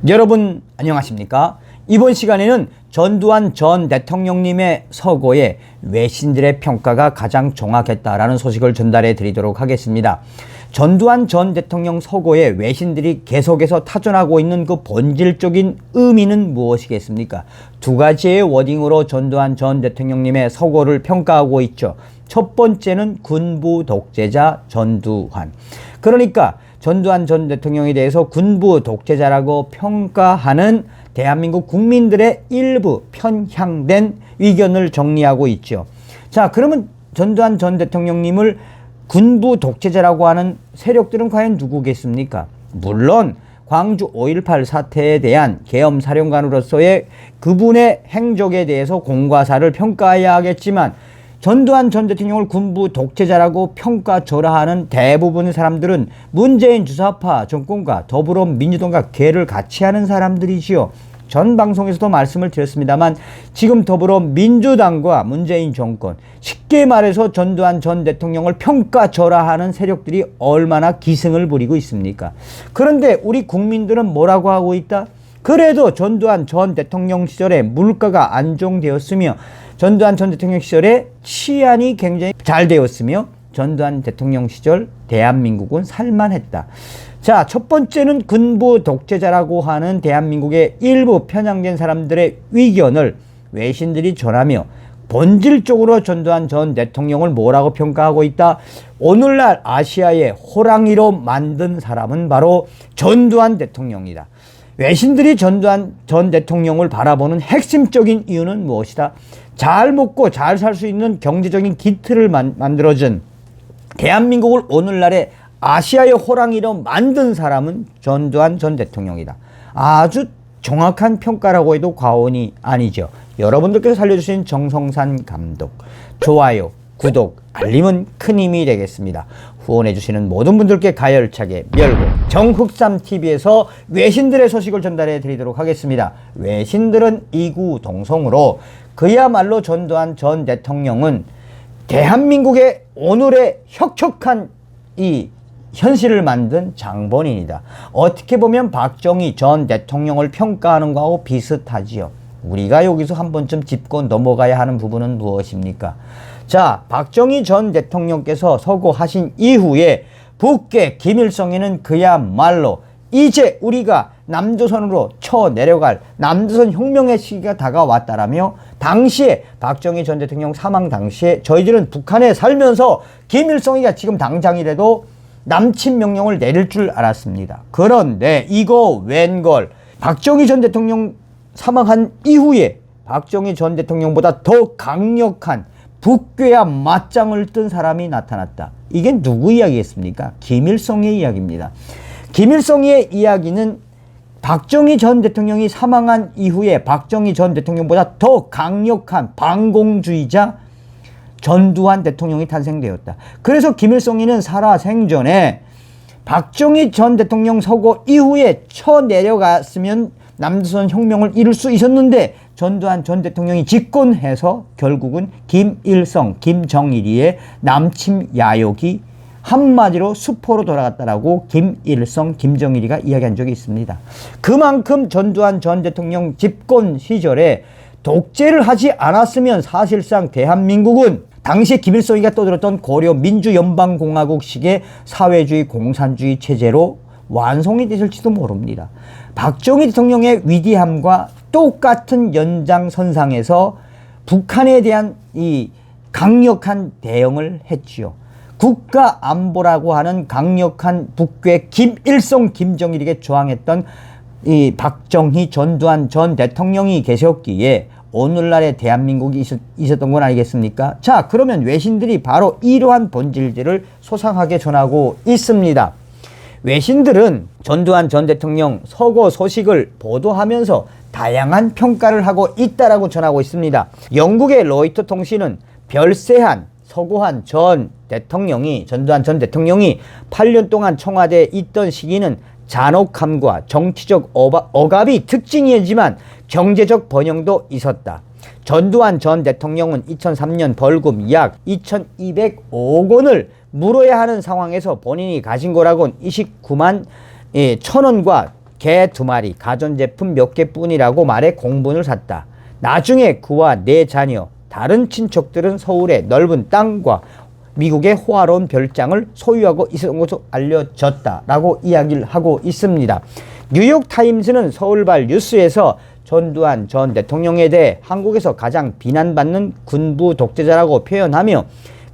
여러분 안녕하십니까? 이번 시간에는 전두환 전 대통령님의 서거에 외신들의 평가가 가장 정확했다라는 소식을 전달해 드리도록 하겠습니다. 전두환 전 대통령 서거에 외신들이 계속해서 타전하고 있는 그 본질적인 의미는 무엇이겠습니까? 두 가지의 워딩으로 전두환 전 대통령님의 서거를 평가하고 있죠. 첫 번째는 군부 독재자 전두환. 그러니까 전두환 전 대통령에 대해서 군부 독재자라고 평가하는 대한민국 국민들의 일부 편향된 의견을 정리하고 있죠. 자, 그러면 전두환 전 대통령님을 군부 독재자라고 하는 세력들은 과연 누구겠습니까? 물론 광주 5.18 사태에 대한 계엄 사령관으로서의 그분의 행적에 대해서 공과사를 평가해야 하겠지만 전두환 전 대통령을 군부 독재자라고 평가절하하는 대부분의 사람들은 문재인 주사파 정권과 더불어민주당과 궤를 같이 하는 사람들이지요. 전 방송에서도 말씀을 드렸습니다만 지금 더불어민주당과 문재인 정권, 쉽게 말해서 전두환 전 대통령을 평가절하하는 세력들이 얼마나 기승을 부리고 있습니까? 그런데 우리 국민들은 뭐라고 하고 있다? 그래도 전두환 전 대통령 시절에 물가가 안정되었으며 전두환 전 대통령 시절에 치안이 굉장히 잘 되었으며 전두환 대통령 시절 대한민국은 살만했다. 자, 첫 번째는 군부 독재자라고 하는 대한민국의 일부 편향된 사람들의 의견을 외신들이 전하며 본질적으로 전두환 전 대통령을 뭐라고 평가하고 있다? 오늘날 아시아의 호랑이로 만든 사람은 바로 전두환 대통령이다. 외신들이 전두환 전 대통령을 바라보는 핵심적인 이유는 무엇이다? 잘 먹고 잘 살 수 있는 경제적인 기틀을 만들어준 대한민국을 오늘날의 아시아의 호랑이로 만든 사람은 전두환 전 대통령이다. 아주 정확한 평가라고 해도 과언이 아니죠. 여러분들께서 살려주신 정성산 감독, 좋아요, 구독, 알림은 큰 힘이 되겠습니다. 후원해주시는 모든 분들께 가열차게 멸고 정흑삼TV에서 외신들의 소식을 전달해 드리도록 하겠습니다. 외신들은 이구동성으로 그야말로 전두환 전 대통령은 대한민국의 오늘의 혁혁한 이 현실을 만든 장본인이다. 어떻게 보면 박정희 전 대통령을 평가하는 거하고 비슷하지요. 우리가 여기서 한 번쯤 짚고 넘어가야 하는 부분은 무엇입니까? 자, 박정희 전 대통령께서 서거하신 이후에 북괴 김일성에는 그야말로 이제 우리가 남조선으로 쳐내려갈 남조선 혁명의 시기가 다가왔다라며 당시에 박정희 전 대통령 사망 당시에 저희들은 북한에 살면서 김일성이가 지금 당장이라도 남침 명령을 내릴 줄 알았습니다. 그런데 이거 웬걸 박정희 전 대통령 사망한 이후에 박정희 전 대통령보다 더 강력한 북괴와 맞짱을 뜬 사람이 나타났다. 이게 누구 이야기겠습니까? 김일성의 이야기입니다. 김일성의 이야기는 박정희 전 대통령이 사망한 이후에 박정희 전 대통령보다 더 강력한 반공주의자 전두환 대통령이 탄생되었다. 그래서 김일성이는 살아생전에 박정희 전 대통령 서거 이후에 쳐내려갔으면 남조선 혁명을 이룰 수 있었는데 전두환 전 대통령이 집권해서 결국은 김일성, 김정일이의 남침 야욕이 한마디로 수포로 돌아갔다라고 김일성, 김정일이가 이야기한 적이 있습니다. 그만큼 전두환 전 대통령 집권 시절에 독재를 하지 않았으면 사실상 대한민국은 당시 김일성이가 떠들었던 고려 민주연방공화국식의 사회주의 공산주의 체제로 완성이 됐을지도 모릅니다. 박정희 대통령의 위대함과 똑같은 연장선상에서 북한에 대한 이 강력한 대응을 했지요. 국가안보라고 하는 강력한 북괴 김일성, 김정일에게 저항했던 이 박정희, 전두환 전 대통령이 계셨기에 오늘날의 대한민국이 있었던 건 아니겠습니까? 자, 그러면 외신들이 바로 이러한 본질들을 소상하게 전하고 있습니다. 외신들은 전두환 전 대통령 서거 소식을 보도하면서 다양한 평가를 하고 있다라고 전하고 있습니다. 영국의 로이터 통신은 별세한 서거한 전 대통령이 전두환 전 대통령이 8년 동안 청와대에 있던 시기는 잔혹함과 정치적 억압이 특징이지만 경제적 번영도 있었다. 전두환 전 대통령은 2003년 벌금 약 2,200억 원을 물어야 하는 상황에서 본인이 가진 거라고는 29만 1,000원과 개 2마리, 가전제품 몇 개뿐이라고 말해 공분을 샀다. 나중에 그와 내 자녀, 다른 친척들은 서울의 넓은 땅과 미국의 호화로운 별장을 소유하고 있었던 것으로 알려졌다라고 이야기를 하고 있습니다. 뉴욕타임스는 서울발 뉴스에서 전두환 전 대통령에 대해 한국에서 가장 비난받는 군부 독재자라고 표현하며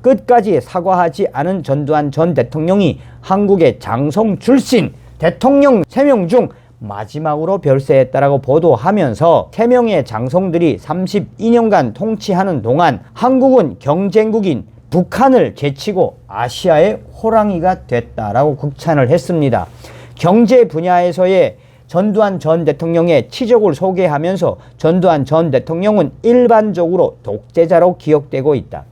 끝까지 사과하지 않은 전두환 전 대통령이 한국의 장성 출신 대통령 3명 중 마지막으로 별세했다라고 보도하면서 3명의 장성들이 32년간 통치하는 동안 한국은 경쟁국인 북한을 제치고 아시아의 호랑이가 됐다라고 극찬을 했습니다. 경제 분야에서의 전두환 전 대통령의 치적을 소개하면서 전두환 전 대통령은 일반적으로 독재자로 기억되고 있다.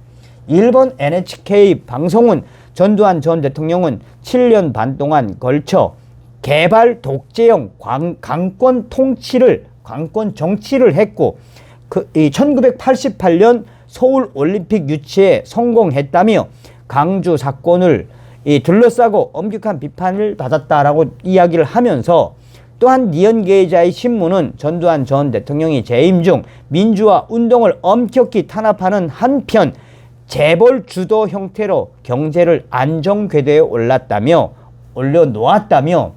일본 NHK 방송은 전두환 전 대통령은 7년 반 동안 걸쳐 개발 독재형 강권 정치를 했고 1988년 서울 올림픽 유치에 성공했다며 강주 사건을 둘러싸고 엄격한 비판을 받았다라고 이야기를 하면서 또한 니언게이자의 신문은 전두환 전 대통령이 재임 중 민주화 운동을 엄격히 탄압하는 한편 재벌 주도 형태로 경제를 안정궤도에 올려놓았다며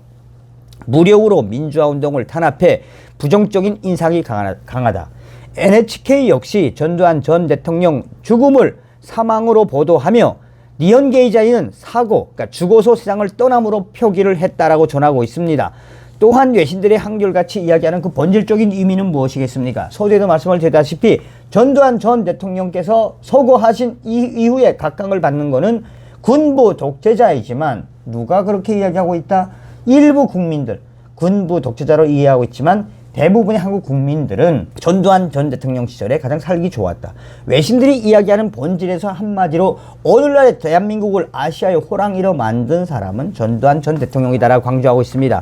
무력으로 민주화 운동을 탄압해 부정적인 인상이 강하다. NHK 역시 전두환 전 대통령 죽음을 사망으로 보도하며 니언게이자이는 그러니까 죽어서 세상을 떠남으로 표기를 했다라고 전하고 있습니다. 또한 외신들의 한결같이 이야기하는 그 본질적인 의미는 무엇이겠습니까? 서두에도 말씀을 드렸다시피 전두환 전 대통령께서 서거하신 이후에 각광을 받는 것은 군부 독재자이지만 누가 그렇게 이야기하고 있다? 일부 국민들, 군부 독재자로 이해하고 있지만 대부분의 한국 국민들은 전두환 전 대통령 시절에 가장 살기 좋았다. 외신들이 이야기하는 본질에서 한마디로 오늘날의 대한민국을 아시아의 호랑이로 만든 사람은 전두환 전 대통령이다라고 강조하고 있습니다.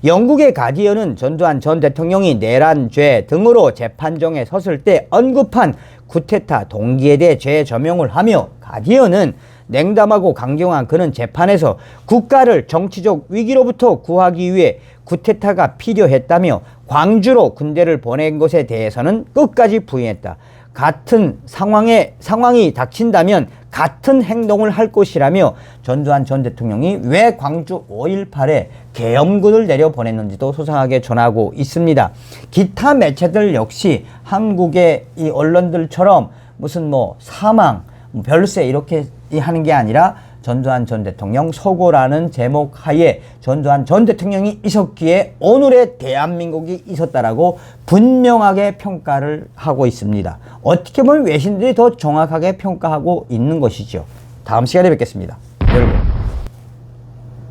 영국의 가디언은 전두환 전 대통령이 내란죄 등으로 재판정에 섰을 때 언급한 쿠데타 동기에 대해 재조명을 하며 가디언은 냉담하고 강경한 그는 재판에서 국가를 정치적 위기로부터 구하기 위해 쿠데타가 필요했다며 광주로 군대를 보낸 것에 대해서는 끝까지 부인했다. 같은 상황이 닥친다면 같은 행동을 할 것이라며 전두환 전 대통령이 왜 광주 5.18에 계엄군을 내려보냈는지도 소상하게 전하고 있습니다. 기타 매체들 역시 한국의 이 언론들처럼 무슨 사망, 별세 이렇게 하는 게 아니라 전두환 전 대통령 서고라는 제목 하에 전두환 전 대통령이 있었기에 오늘의 대한민국이 있었다라고 분명하게 평가를 하고 있습니다. 어떻게 보면 외신들이 더 정확하게 평가하고 있는 것이죠. 다음 시간에 뵙겠습니다. 여러분.